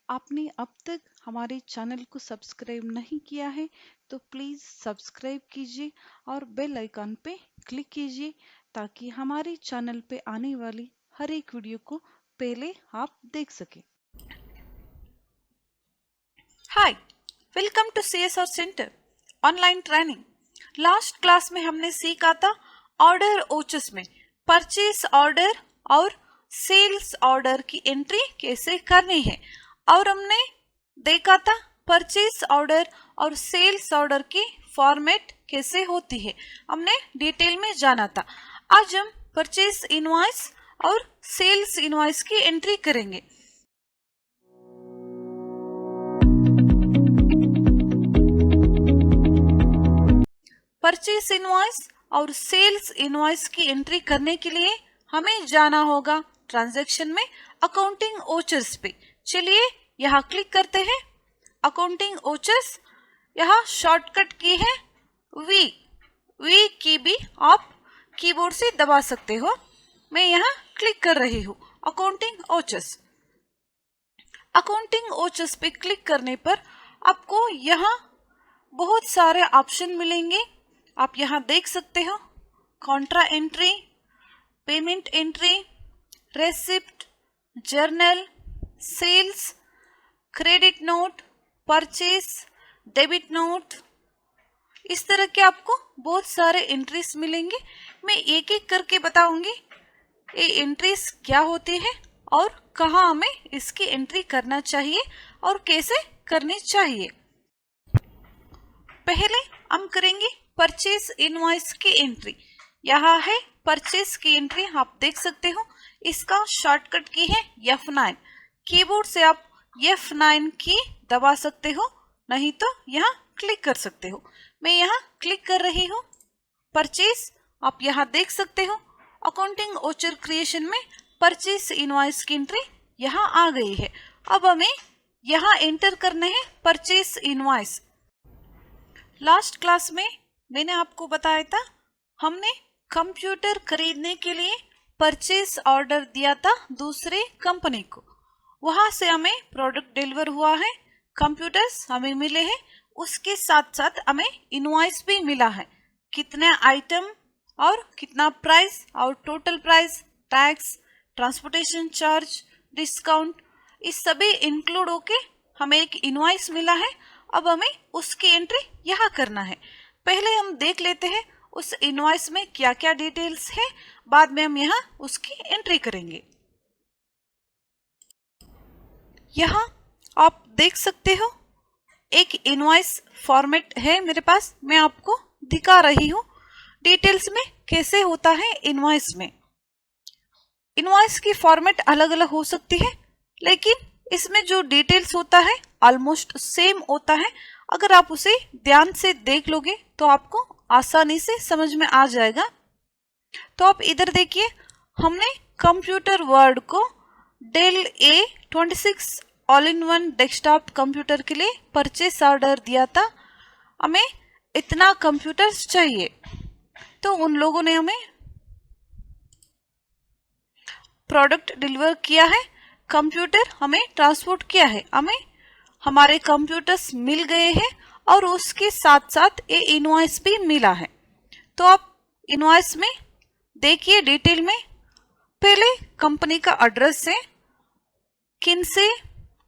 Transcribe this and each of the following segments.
आपने अब तक हमारे चैनल को सब्सक्राइब नहीं किया है तो प्लीज़ सब्सक्राइब कीजिए और बेल आइकन पे क्लिक कीजिए ताकि हमारे चैनल पे आने वाली हर एक वीडियो को पहले आप देख सकें। Hi, welcome to CSR center online training. Last class में हमने सीखा था ऑर्डर ओचस में परचेस ऑर्डर और सेल्स ऑर्डर की एंट्री कैसे करनी है और हमने देखा था परचेस ऑर्डर और सेल्स ऑर्डर की फॉर्मेट कैसे होती है, हमने डिटेल में जाना था। आज हम परचेस इनवॉइस और सेल्स इनवॉइस की एंट्री करेंगे। परचेस इनवॉइस और सेल्स इनवॉइस की एंट्री करने के लिए हमें जाना होगा ट्रांजैक्शन में अकाउंटिंग ओचर्स पे। चलिए यहाँ क्लिक करते हैं। अकाउंटिंग ओचर्स, यहाँ शॉर्टकट की है वी। वी की भी आप कीबोर्ड से दबा सकते हो। मैं यहाँ क्लिक कर रही हूँ अकाउंटिंग ओचर्स। अकाउंटिंग ओचर्स पे क्लिक करने पर आपको यहाँ बहुत सारे ऑप्शन मिलेंगे। आप यहाँ देख सकते हो contra entry, payment entry, receipt, journal, sales, credit note, purchase, debit note. इस तरह के आपको बहुत सारे एंट्रीज मिलेंगे। मैं एक एक करके बताऊंगी ये एंट्रीज क्या होती है और कहाँ हमें इसकी एंट्री करना चाहिए और कैसे करनी चाहिए। पहले हम करेंगे परचेस इनवॉइस की एंट्री। यहाँ है परचेस की एंट्री, आप देख सकते हो। इसका शॉर्टकट की है F9। कीबोर्ड से आप F9 की दबा सकते हो, नहीं तो यहाँ क्लिक कर सकते हो। मैं यहाँ क्लिक कर रही हूँ परचेस। आप यहाँ देख सकते हो अकाउंटिंग ओचर क्रिएशन में परचेस इनवॉइस की एंट्री यहाँ आ गई है। अब हमें यहाँ एंटर करने हैं परचेस इनवॉइस। लास्ट क्लास में मैंने आपको बताया था हमने कंप्यूटर खरीदने के लिए परचेस ऑर्डर दिया था दूसरे कंपनी को। वहां से हमें प्रोडक्ट डिलीवर हुआ है, कंप्यूटर्स हमें मिले हैं, उसके साथ साथ हमें इनवॉइस भी मिला है। कितने आइटम और कितना प्राइस और total price, tax, transportation charge, discount, इस सभी इंक्लूड होके हमें एक इनवॉइस मिला है। अब हमें उसकी एंट्री यहाँ करना है। पहले हम देख लेते हैं उस इनवॉइस में क्या क्या डिटेल्स है, बाद में हम यहाँ उसकी एंट्री करेंगे। यहाँ आप देख सकते हो एक इनवॉइस फॉर्मेट है मेरे पास, मैं आपको दिखा रही हूँ डिटेल्स में कैसे होता है इनवॉइस में। इनवॉइस की फॉर्मेट अलग अलग हो सकती है, लेकिन इसमें जो डिटेल्स होता है ऑलमोस्ट सेम होता है। अगर आप उसे ध्यान से देख लोगे तो आपको आसानी से समझ में आ जाएगा। तो आप इधर देखिए, हमने कंप्यूटर वर्ड को Dell A26 all in one desktop computer के लिए परचेस ऑर्डर दिया था। हमें इतना कंप्यूटर्स चाहिए, तो उन लोगों ने हमें प्रोडक्ट डिलीवर किया है, कंप्यूटर हमें ट्रांसपोर्ट किया है, हमें हमारे कंप्यूटर्स मिल गए हैं और उसके साथ साथ ये इनवॉइस भी मिला है। तो आप इनवॉइस में देखिए डिटेल में। पहले कंपनी का एड्रेस है, किन से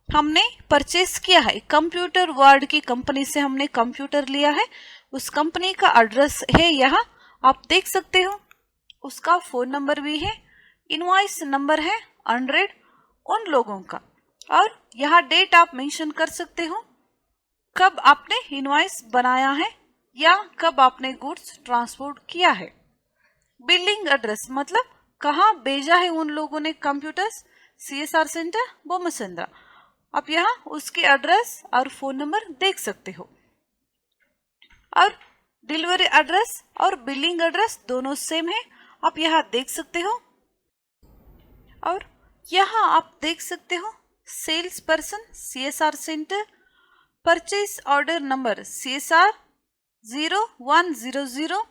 हमने परचेस किया है। कंप्यूटर वर्ड की कंपनी से हमने कंप्यूटर लिया है, उस कंपनी का एड्रेस है यहाँ आप देख सकते हो। उसका फोन नंबर भी है, इनवॉइस नंबर है 100 उन लोगों का, और यहाँ डेट आप मेंशन कर सकते हो कब आपने इनवॉइस बनाया है या कब आपने गुड्स ट्रांसपोर्ट किया है। बिलिंग एड्रेस मतलब कहाँ भेजा है उन लोगों ने कंप्यूटर्स, CSR सेंटर बोमसंद्रा। आप यहाँ उसके एड्रेस और फोन नंबर देख सकते हो। और डिलीवरी एड्रेस और बिलिंग एड्रेस दोनों सेम है, आप यहाँ देख सकते हो। और यहाँ आप देख सकते हो sales person CSR centre, purchase order number CSR 0100,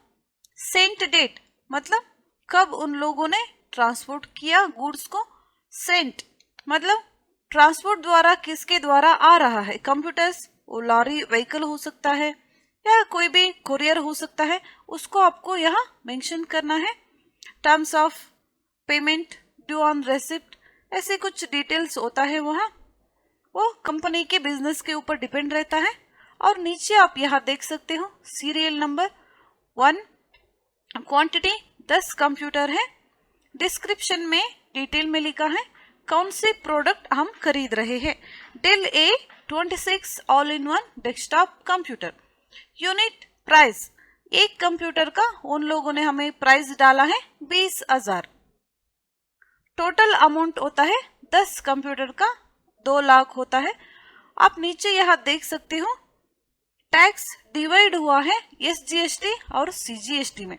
sent date मतलब कब उन लोगों ने ट्रांसपोर्ट किया गुड्स को, सेंट मतलब ट्रांसपोर्ट द्वारा किसके द्वारा आ रहा है? कंप्यूटर्स, वो लॉरी व्हीकल हो सकता है या कोई भी कुरियर हो सकता है, उसको आपको यहाँ मेंशन करना है। Terms of payment, due on receipt, ऐसे कुछ डिटेल्स होता है वहाँ, वो कंपनी के बिजनेस के ऊपर डिपेंड रहता है। और नीचे आप यहाँ देख सकते हो सीरियल नंबर 1, क्वांटिटी 10 कंप्यूटर है। डिस्क्रिप्शन में डिटेल में लिखा है कौन से प्रोडक्ट हम खरीद रहे हैं। Dell A26 all in one desktop computer. Unit price, एक कंप्यूटर का उन लोगों ने हमें प्राइस डाला है 20,000। टोटल अमाउंट होता है 10 कंप्यूटर का 2 लाख होता है। आप नीचे यहाँ देख सकते हो टैक्स डिवाइड हुआ है SGST और CGST में।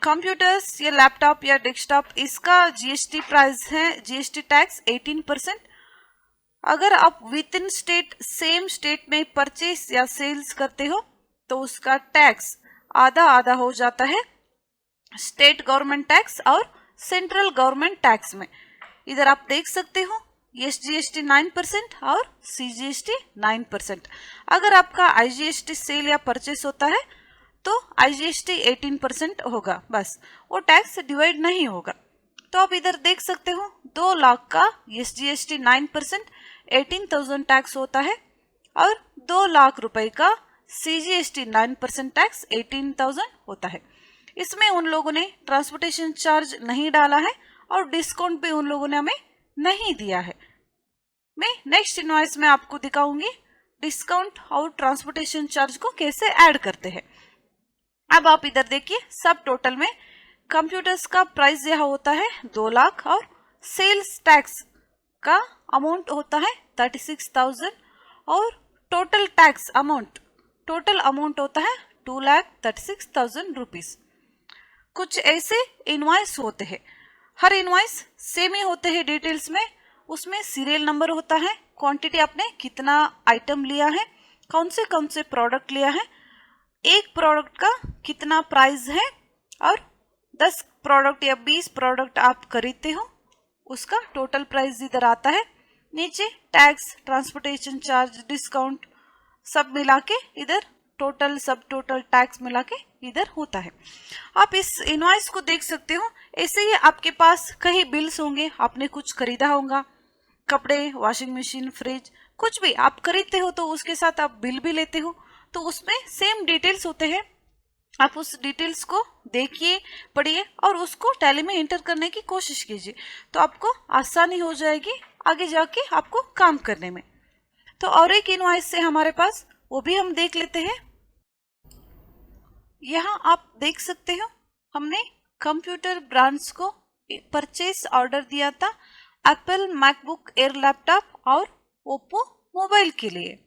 कंप्यूटर्स या लैपटॉप या डेस्कटॉप, इसका GST प्राइस है, GST टैक्स 18%। अगर आप with in state same state में परचेस या सेल्स करते हो तो उसका टैक्स आधा आधा हो जाता है, स्टेट गवर्नमेंट टैक्स और सेंट्रल गवर्नमेंट टैक्स में। इधर आप देख सकते हो SGST 9% और CGST 9%। अगर आपका IGST सेल या परचेस होता है तो IGST 18% होगा, बस वो टैक्स डिवाइड नहीं होगा। तो आप इधर देख सकते हो 2 लाख का SGST 9%, 18,000 टैक्स होता है, और 2 लाख रुपए का CGST 9% टैक्स 18,000 होता है। इसमें उन लोगों ने ट्रांसपोर्टेशन चार्ज नहीं डाला है और डिस्काउंट भी उन लोगों ने हमें नहीं दिया है। मैं नेक्स्ट इनवॉइस में आपको दिखाऊंगी डिस्काउंट और ट्रांसपोर्टेशन चार्ज को कैसे ऐड करते हैं। अब आप इधर देखिए सब टोटल में कंप्यूटर्स का प्राइस यह होता है 2 लाख और सेल्स टैक्स का अमाउंट होता है 36,000 और टोटल टैक्स अमाउंट होता है 2,36,000 रुपीज। कुछ ऐसे इनवॉइस होते हैं, हर इनवॉइस सेम ही होते हैं डिटेल्स में। उसमें सीरियल नंबर होता है, क्वांटिटी आपने कितना आइटम लिया है, कौन से प्रोडक्ट लिया है, एक प्रोडक्ट का कितना प्राइस है, और 10 प्रोडक्ट या 20 प्रोडक्ट आप खरीदते हो उसका टोटल प्राइस इधर आता है। नीचे टैक्स, ट्रांसपोर्टेशन चार्ज, डिस्काउंट सब मिला के इधर टोटल सब टोटल टैक्स मिला के इधर होता है। आप इस इनवॉइस को देख सकते हो। ऐसे ही आपके पास कई बिल्स होंगे, आपने कुछ खरीदा होगा, कपड़े, वॉशिंग मशीन, फ्रिज, कुछ भी आप खरीदते हो तो उसके साथ आप बिल भी लेते हो, तो उसमें सेम डिटेल्स होते हैं। आप उस डिटेल्स को देखिए, पढ़िए और उसको टैली में एंटर करने की कोशिश कीजिए, तो आपको आसानी हो जाएगी आगे जाके आपको काम करने में। तो और एक इनवॉइस से हमारे पास, वो भी हम देख लेते हैं। यहाँ आप देख सकते हो हमने कंप्यूटर ब्रांड्स को परचेस ऑर्डर दिया था एप्पल मैकबुक एयर लैपटॉप और ओप्पो मोबाइल के लिए।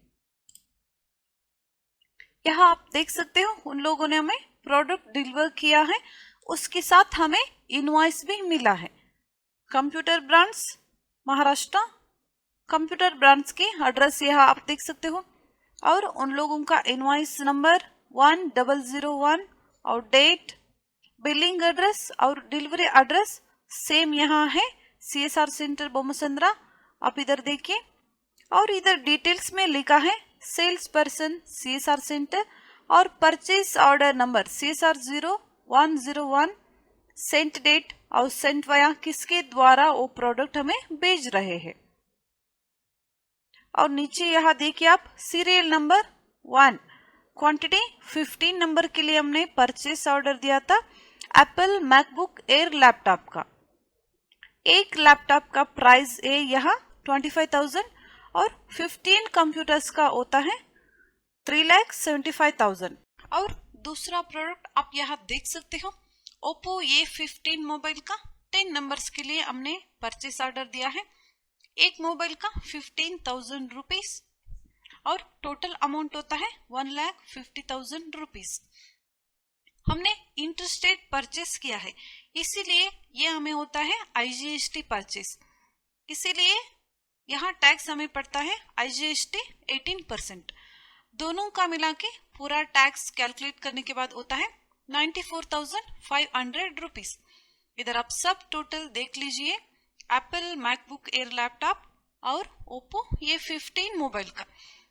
यहाँ आप देख सकते हो उन लोगों ने हमें प्रोडक्ट डिलीवर किया है, उसके साथ हमें इनवॉइस भी मिला है। Computer brands Maharashtra, computer brands की एड्रेस यहाँ आप देख सकते हो, और उन लोगों का इनवॉइस नंबर 1001 और डेट, बिलिंग एड्रेस और डिलीवरी एड्रेस सेम यहाँ है, CSR सेंटर बोमसंद्रा। आप इधर देखिए, और इधर डिटेल्स में लिखा है सेल्स पर्सन CSR सेंटर और purchase order number CSR 0101, sent date और सेंट वाया किसके द्वारा वो प्रोडक्ट हमें भेज रहे हैं। और नीचे यहाँ देखिए आप सीरियल नंबर 1, क्वांटिटी 15 नंबर के लिए हमने परचेस ऑर्डर दिया था एप्पल मैकबुक एयर लैपटॉप का। एक लैपटॉप का प्राइस है यहाँ 25,000 और 15 कंप्यूटर्स का होता है 3,75,000। और दूसरा प्रोडक्ट आप यहाँ देख सकते हो ओप्पो A15 मोबाइल का 10 नंबर्स के लिए हमने परचेस ऑर्डर दिया है। एक मोबाइल का 15,000 रुपीज और टोटल अमाउंट होता है 1,50,000 रुपीज। हमने इंटरस्टेट परचेस किया है, इसीलिए ये हमें होता है IGST परचेस, इसीलिए यहाँ टैक्स हमें पड़ता है IGST 18%। दोनों का मिला के पूरा टैक्स कैलकुलेट करने के बाद होता है 94,500 रुपीज। इधर आप सब टोटल देख लीजिए। एप्पल मैकबुक एयर लैपटॉप और ओप्पो ये 15 मोबाइल का,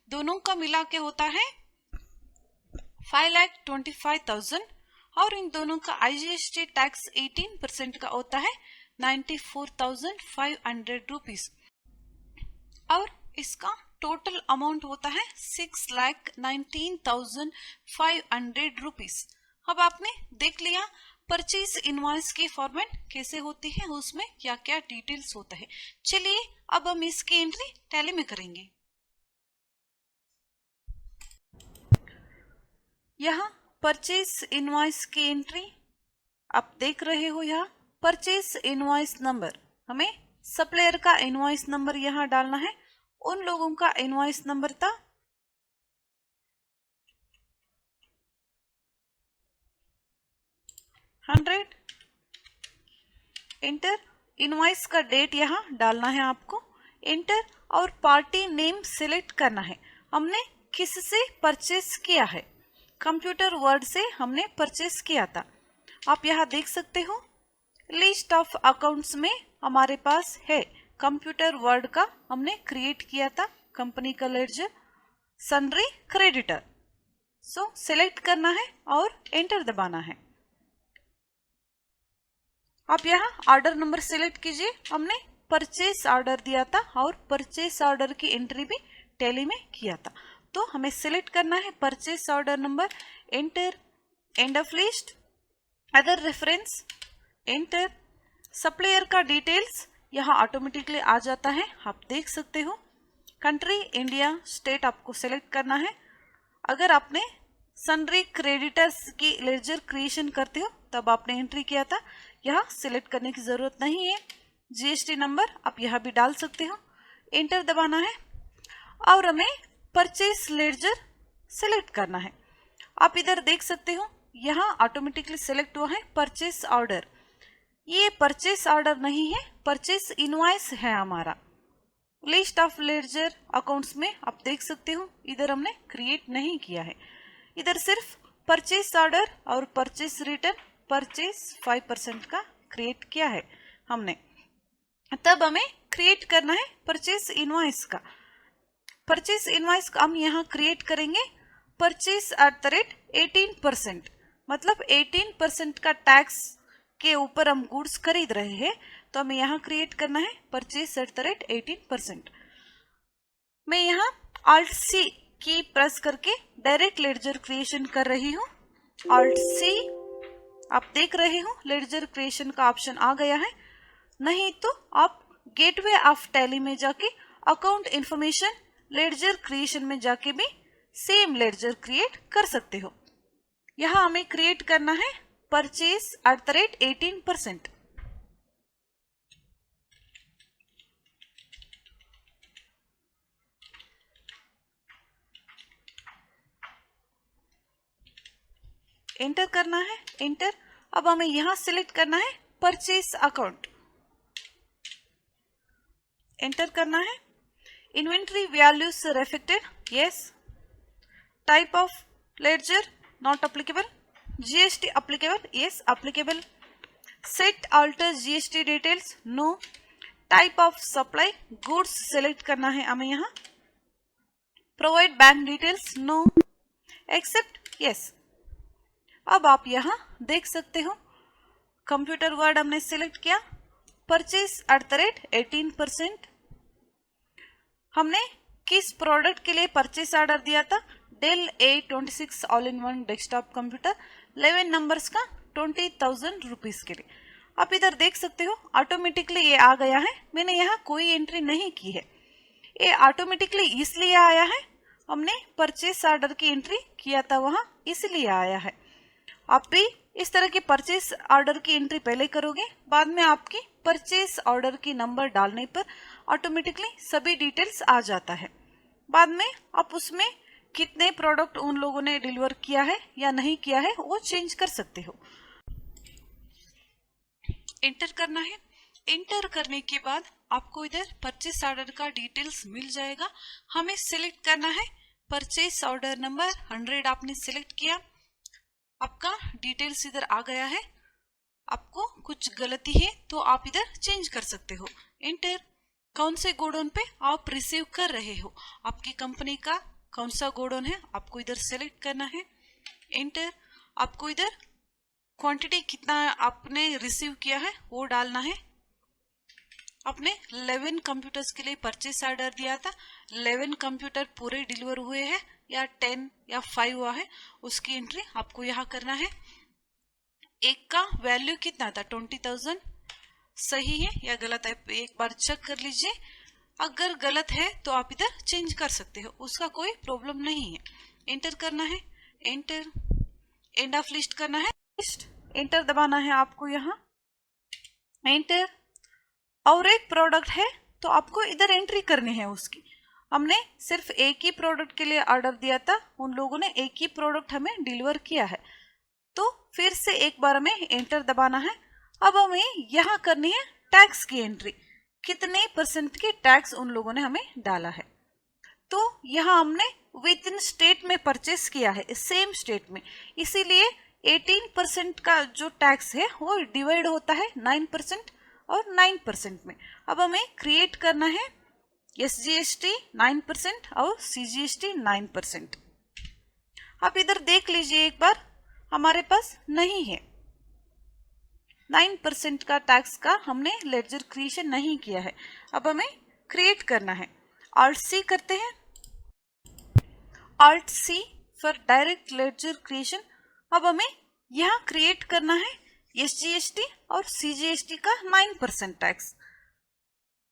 दोनों का मिला के होता है 5,25,000 और इन दोनों का IGST टैक्स 18% का होता है 94,500 रुपीज और इसका टोटल अमाउंट होता है 6,19,500 रुपीज। अब आपने देख लिया परचेज इनवॉइस के फॉर्मेट कैसे होती है, उसमें क्या क्या डिटेल्स होता है। चलिए अब हम इसकी एंट्री टैली में करेंगे। यहाँ परचेज इनवॉइस की एंट्री आप देख रहे हो। यहाँ परचेज इनवॉइस नंबर, हमें सप्लायर का इनवॉइस नंबर यहाँ डालना है। उन लोगों का इनवॉइस नंबर था 100। एंटर। इनवॉइस का डेट यहाँ डालना है आपको। एंटर। और पार्टी नेम सिलेक्ट करना है। हमने किससे परचेस किया है, कंप्यूटर वर्ड से हमने परचेस किया था। आप यहाँ देख सकते हो लिस्ट ऑफ अकाउंट्स में हमारे पास है कंप्यूटर वर्ड का, हमने क्रिएट किया था कंपनी का लेडजर सन्ड्री क्रेडिटर। सो सिलेक्ट करना है और एंटर दबाना है। आप यहाँ ऑर्डर नंबर सिलेक्ट कीजिए। हमने परचेस ऑर्डर दिया था और परचेस ऑर्डर की एंट्री भी टैली में किया था, तो हमें सिलेक्ट करना है purchase order number. Enter. End of list, other reference, enter. Supplier का डिटेल्स यहाँ ऑटोमेटिकली आ जाता है, आप देख सकते हो। कंट्री इंडिया, स्टेट आपको सिलेक्ट करना है। अगर आपने सन्ड्री क्रेडिटर्स की लेजर क्रिएशन करते हो तब आपने एंट्री किया था, यहाँ सिलेक्ट करने की जरूरत नहीं है। GST नंबर आप यहाँ भी डाल सकते हो। एंटर दबाना है और हमें परचेस लेजर सिलेक्ट करना है। आप इधर देख सकते हो यहाँ ऑटोमेटिकली सिलेक्ट हुआ है परचेस ऑर्डर। ये परचेस ऑर्डर नहीं है, परचेस इनवॉइस है हमारा। लिस्ट ऑफ लेजर अकाउंट्स में आप देख सकते हो इधर हमने क्रिएट नहीं किया है, इधर सिर्फ परचेस ऑर्डर और परचेस रिटर्न परचेस 5% का क्रिएट किया है हमने। तब हमें क्रिएट करना है परचेस इनवॉइस का। परचेस इनवॉइस का हम यहाँ क्रिएट करेंगे परचेस @ 18%, मतलब 18% का टैक्स के ऊपर हम गुड्स खरीद रहे हैं, तो हमें यहाँ क्रिएट करना है परचेस @ 18%। मैं यहाँ Alt+C की प्रेस करके डायरेक्ट लेडजर क्रिएशन कर रही हूँ। Alt+C, आप देख रहे हो लेडजर क्रिएशन का ऑप्शन आ गया है। नहीं तो आप गेटवे ऑफ टैली में जाके अकाउंट इंफॉर्मेशन लेडजर क्रिएशन में जाके भी सेम लेडजर क्रिएट कर सकते हो। यहाँ हमें क्रिएट करना है परचेस @ 18%। एंटर करना है। एंटर। अब हमें यहाँ सिलेक्ट करना है परचेस अकाउंट। एंटर करना है। Inventory values reflected, yes. Type of ledger not applicable. GST applicable, yes applicable. Set alter GST details, no. Type of supply goods select करना है हमें यहाँ। Provide bank details, no. Accept, yes. अब आप यहाँ देख सकते हो कंप्यूटर वर्ड हमने सिलेक्ट किया, परचेस @ 18%। हमने किस प्रोडक्ट के लिए परचेस ऑर्डर दिया था, Dell A26 all in one desktop computer 11 numbers का 20,000 रुपीज के लिए। आप इधर देख सकते हो ऑटोमेटिकली ये आ गया है, मैंने यहाँ कोई एंट्री नहीं की है। ये ऑटोमेटिकली इसलिए आया है, हमने परचेस ऑर्डर की एंट्री किया था वहाँ, इसलिए आया है। आप भी इस तरह के परचेस ऑर्डर की एंट्री पहले करोगे, बाद में आपकी परचेस ऑर्डर की नंबर डालने पर ऑटोमेटिकली सभी डिटेल्स आ जाता है। बाद में आप उसमें कितने प्रोडक्ट उन लोगों ने डिलीवर किया है या नहीं किया है वो चेंज कर सकते हो। एंटर करना है। एंटर करने के बाद आपको इधर परचेस ऑर्डर का डिटेल्स मिल जाएगा। हमें सिलेक्ट करना है परचेस ऑर्डर नंबर 100। आपने सिलेक्ट किया, आपका डिटेल्स इधर आ गया है। आपको कुछ गलती है तो आप इधर चेंज कर सकते हो। एंटर। कौन से गोडाउन पे आप रिसीव कर रहे हो, आपकी कंपनी का कौन सा गोडाउन है, आपको इधर सेलेक्ट करना है। एंटर। आपको इधर क्वांटिटी कितना आपने रिसीव किया है वो डालना है। आपने 11 कंप्यूटर्स के लिए परचेस ऑर्डर दिया था, 11 कंप्यूटर पूरे डिलीवर हुए हैं या 10 या 5 हुआ है, उसकी एंट्री आपको यहाँ करना है। एक का वैल्यू कितना था, 20,000। सही है या गलत है एक बार चेक कर लीजिए। अगर गलत है तो आप इधर चेंज कर सकते हो, उसका कोई प्रॉब्लम नहीं है। एंटर करना है। एंटर। एंड ऑफ लिस्ट करना है। एंटर दबाना है आपको यहाँ। एंटर। और एक प्रोडक्ट है तो आपको इधर एंट्री करनी है उसकी। हमने सिर्फ एक ही प्रोडक्ट के लिए ऑर्डर दिया था, उन लोगों ने एक ही प्रोडक्ट हमें डिलीवर किया है, तो फिर से एक बार हमें एंटर दबाना है। अब हमें यहाँ करनी है टैक्स की एंट्री, कितने परसेंट के टैक्स उन लोगों ने हमें डाला है। तो यहाँ हमने विद इन स्टेट में परचेस किया है, सेम स्टेट में, इसीलिए 18% का जो टैक्स है वो डिवाइड होता है 9% और 9% में। अब हमें क्रिएट करना है SGST 9% और CGST 9%। आप इधर देख लीजिए एक बार, हमारे पास नहीं है 9% का टैक्स का, हमने लेडजर क्रिएशन नहीं किया है। अब हमें क्रिएट करना है। Alt C करते हैं। Alt C for direct ledger creation. अब हमें यहाँ क्रिएट करना है SGST और CGST का 9% टैक्स।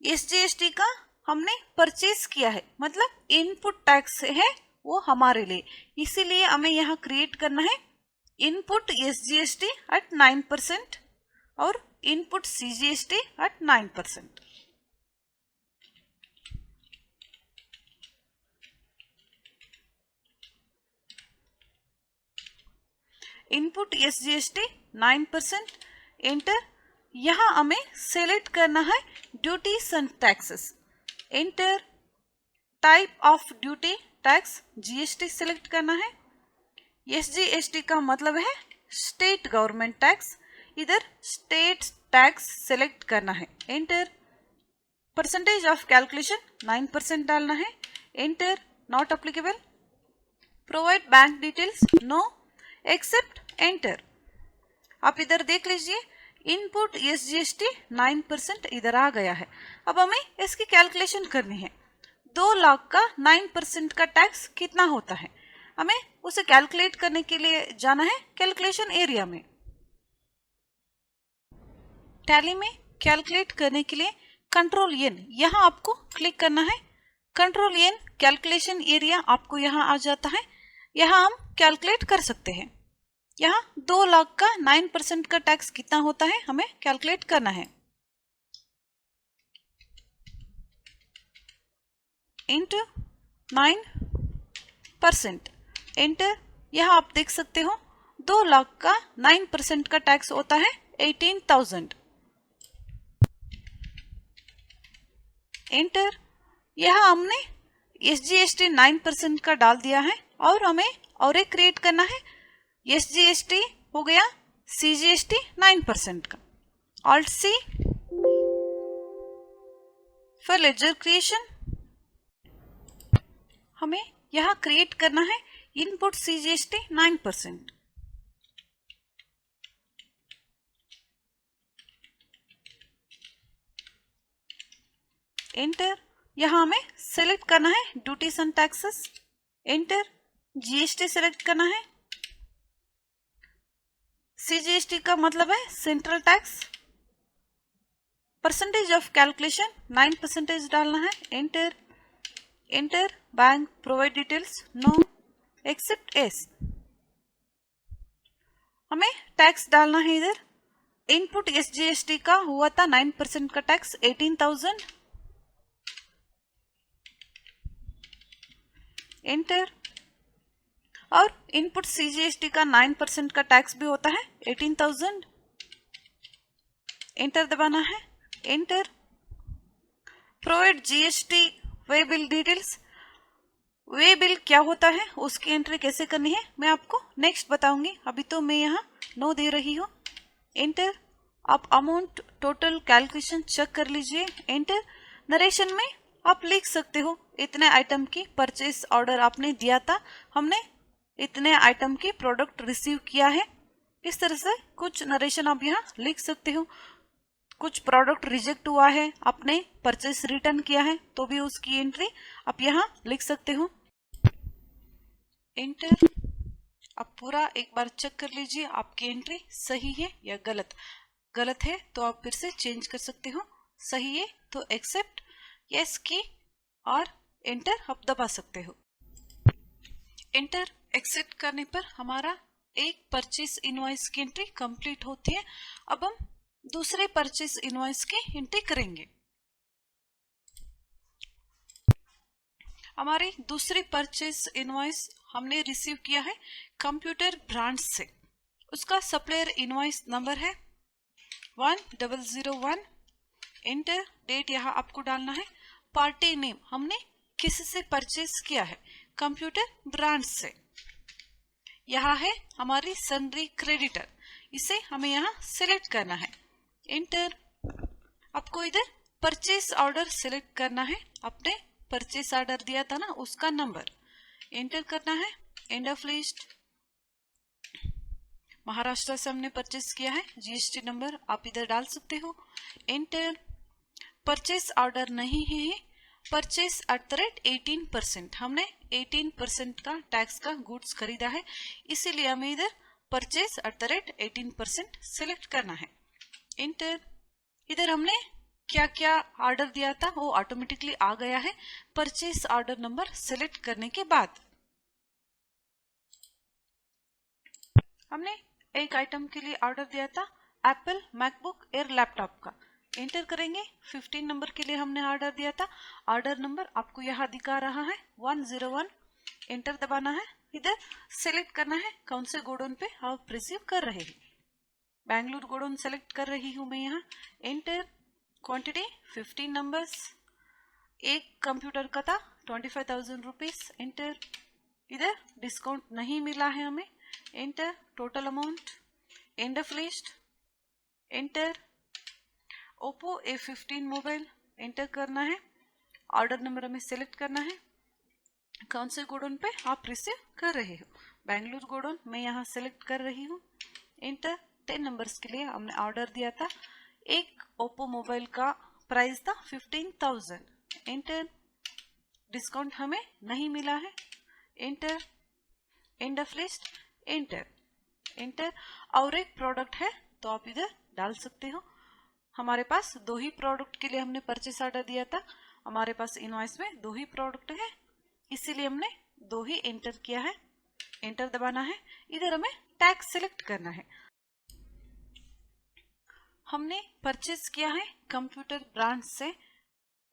SGST का हमने परचेज किया है, मतलब इनपुट टैक्स है वो हमारे लिए, इसीलिए हमें यहाँ क्रिएट करना है इनपुट SGST एट 9% और input CGST at 9%। Input SGST 9%। Enter. यहाँ हमें सेलेक्ट करना है duties and taxes. Enter. Type of duty tax GST select करना है। SGST का मतलब है स्टेट गवर्नमेंट टैक्स, इधर स्टेट टैक्स सेलेक्ट करना है। एंटर। परसेंटेज ऑफ कैलकुलेशन 9% डालना है। Enter. Not applicable. Provide bank details no, accept. Enter. आप इधर देख लीजिए इनपुट SGST 9% इधर आ गया है। अब हमें इसकी कैलकुलेशन करनी है। 2 लाख का 9% का टैक्स कितना होता है, हमें उसे कैलकुलेट करने के लिए जाना है कैलकुलेशन एरिया में। टैली में कैलकुलेट करने के लिए कंट्रोल N यहाँ आपको क्लिक करना है। कंट्रोल N कैलकुलेशन एरिया आपको यहाँ आ जाता है, यहाँ हम कैलकुलेट कर सकते हैं। यहाँ 2 लाख का 9% का टैक्स कितना होता है हमें कैलकुलेट करना है। इंटू 9%। एंटर। यहाँ आप देख सकते हो 2 लाख का 9% का टैक्स होता है 18,000। एंटर। यहाँ हमने SGST 9% का डाल दिया है और हमें और एक क्रिएट करना है। SGST हो गया CGST 9% का। Alt C for ledger creation. हमें यहाँ क्रिएट करना है इनपुट CGST 9%। एंटर। यहाँ हमें सेलेक्ट करना है duties and taxes. Enter. GST select करना है। CGST का मतलब है central tax. Percentage of calculation 9% डालना है। Enter. Enter. Bank provide details no, accept yes. हमें टैक्स डालना है इधर। इनपुट SGST का हुआ था 9% का टैक्स 18,000। एंटर। और इनपुट CGST का 9% का टैक्स भी होता है 18,000। एंटर दबाना है। Enter. Provide GST way bill details. Way bill क्या होता है उसकी एंट्री कैसे करनी है मैं आपको नेक्स्ट बताऊंगी, अभी तो मैं यहाँ नो दे रही हूँ। एंटर। आप अमाउंट टोटल कैलकुलेशन चेक कर लीजिए। एंटर। नरेशन में आप लिख सकते हो इतने आइटम की परचेस ऑर्डर आपने दिया था, हमने इतने आइटम की प्रोडक्ट रिसीव किया है। इस तरह से कुछ नरेशन आप यहाँ लिख सकते हो। कुछ प्रोडक्ट रिजेक्ट हुआ है, आपने परचेस रिटर्न किया है, तो भी उसकी एंट्री आप यहाँ लिख सकते हो। एंटर। आप पूरा एक बार चेक कर लीजिए आपकी एंट्री सही है या गलत। गलत है तो आप फिर से चेंज कर सकते हो, सही है तो एक्सेप्ट यस की और एंटर आप दबा सकते हो। एंटर एक्सेप्ट करने पर हमारा एक परचेस इनवॉइस की एंट्री कंप्लीट होती है। अब हम दूसरे परचेस इनवॉइस की एंट्री करेंगे। हमारी दूसरी परचेस इनवॉइस हमने रिसीव किया है कंप्यूटर ब्रांड से। उसका सप्लायर इनवॉइस नंबर है 1001। एंटर। डेट यहाँ आपको डालना है। पार्टी नेम हमने किसी से परचेस किया है, कंप्यूटर ब्रांड से। यहाँ है हमारी सन्ड्री क्रेडिटर, इसे हमें यहाँ सिलेक्ट करना है। एंटर। आपको इधर परचेस ऑर्डर सिलेक्ट करना है, आपने परचेस ऑर्डर दिया था ना उसका नंबर एंटर करना है। एंड ऑफ लिस्ट महाराष्ट्र से हमने परचेस किया है, जीएसटी नंबर आप इधर डाल सकते हो। एंटर। परचेस ऑर्डर नहीं है, परचेस @ 18%, हमने 18% का टैक्स का गुड्स खरीदा है, इसीलिए हमें इधर परचेस @ 18% सिलेक्ट करना है। एंटर। इधर हमने क्या क्या ऑर्डर दिया था वो ऑटोमेटिकली आ गया है परचेस ऑर्डर नंबर सिलेक्ट करने के बाद। हमने एक आइटम के लिए ऑर्डर दिया था एप्पल मैकबुक एयर लैपटॉप का। एंटर करेंगे। 15 नंबर के लिए हमने ऑर्डर दिया था। ऑर्डर नंबर आपको यहाँ दिखा रहा है 101। एंटर दबाना है। इधर सेलेक्ट करना है कौन से गोडाउन पे आप रिसीव कर रहे हैं। बेंगलुरु गोडाउन सेलेक्ट कर रही हूँ मैं यहाँ। एंटर। Quantity 15 numbers. एक कंप्यूटर का था 25,000 रुपीज। एंटर। इधर डिस्काउंट नहीं मिला है हमें। Enter. Total amount. End of list. Enter. Oppo A15 mobile enter करना है। ऑर्डर नंबर हमें सेलेक्ट करना है कौन से गोडाउन पे आप रिसीव कर रहे हो। बेंगलुरु गोडाउन मैं यहाँ सेलेक्ट कर रही हूँ। एंटर। 10 नंबर्स के लिए हमने ऑर्डर दिया था। एक ओप्पो मोबाइल का प्राइस था 15,000। एंटर। डिस्काउंट हमें नहीं मिला है। Enter. End of list. Enter. Enter. और एक प्रोडक्ट है तो आप इधर डाल सकते हो। हमारे पास 2 ही प्रोडक्ट के लिए हमने परचेस ऑर्डर दिया था, हमारे पास इनवॉइस में 2 ही प्रोडक्ट है, इसीलिए हमने 2 ही एंटर किया है। एंटर दबाना है। इधर हमें टैक्स सिलेक्ट करना है। हमने परचेस किया है कंप्यूटर ब्रांड से,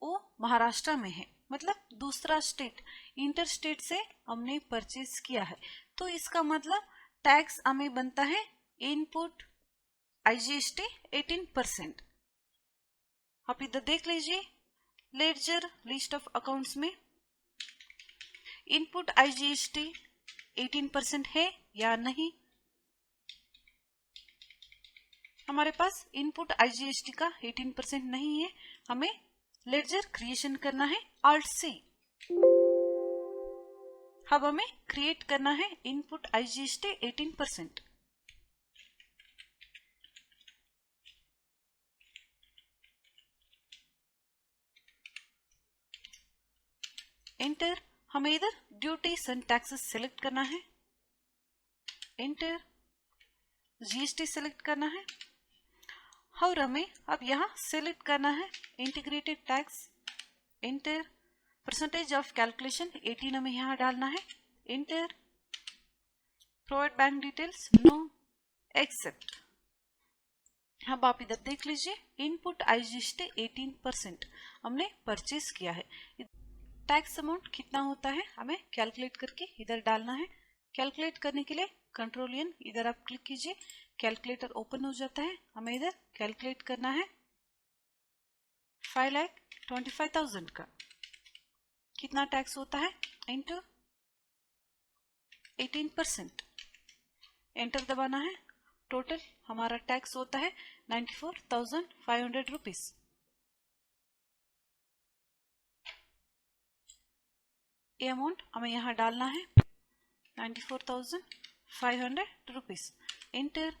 वो महाराष्ट्र में है, मतलब दूसरा स्टेट, इंटर स्टेट से हमने परचेस किया है, तो इसका मतलब टैक्स हमें बनता है इनपुट IGST 18%। आप इधर देख लीजिए लेडजर लिस्ट ऑफ अकाउंट्स में इनपुट IGST 18% है या नहीं। हमारे पास इनपुट IGST का 18% नहीं है, हमें लेडजर क्रिएशन करना है Alt से। अब हमें क्रिएट करना है इनपुट IGST 18%। एंटर। हमें इधर ड्यूटीज एंड टैक्सेस सिलेक्ट करना है। एंटर। GST सिलेक्ट करना है और हमें अब यहाँ सिलेक्ट करना है integrated tax. Enter. Percentage of calculation 18 हमें यहाँ डालना है। Enter. Provide bank details no. Accept. अब आप इधर देख लीजिए इनपुट IGST 18% हमने परचेज किया है। टैक्स अमाउंट कितना होता है हमें कैलकुलेट करके इधर डालना है। कैलकुलेट करने के लिए Ctrl+N इधर आप क्लिक कीजिए, कैलकुलेटर ओपन हो जाता है। हमें इधर कैलकुलेट करना है 5,25,000 का कितना टैक्स होता है इंटू 18%। एंटर दबाना है। टोटल हमारा टैक्स होता है 94,500 रुपीज। ये अमाउंट हमें यहाँ डालना है 94,500 रुपीज। इंटर,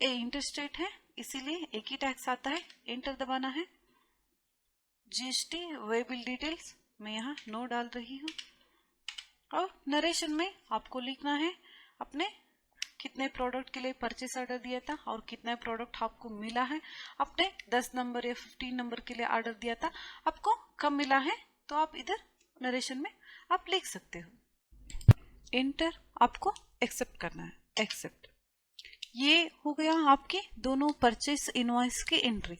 ये इंटरस्टेट है इसीलिए एक ही टैक्स आता है, इंटर दबाना है। जीएसटी वे बिल डिटेल्स मैं यहाँ नो डाल रही हूँ। और नरेशन में आपको लिखना है अपने कितने प्रोडक्ट के लिए परचेस ऑर्डर दिया था और कितना प्रोडक्ट आपको मिला है। आपने 10 नंबर या 15 नंबर के लिए ऑर्डर दिया था, आपको कम मिला है तो आप इधर नरेशन में आप लिख सकते हो। इंटर आपको एक्सेप्ट करना है, एक्सेप्ट। ये हो गया आपके दोनों परचेस इनवॉइस की एंट्री।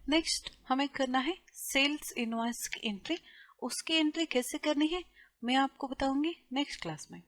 नेक्स्ट हमें करना है सेल्स इनवॉइस की एंट्री। उसकी एंट्री कैसे करनी है मैं आपको बताऊंगी नेक्स्ट क्लास में।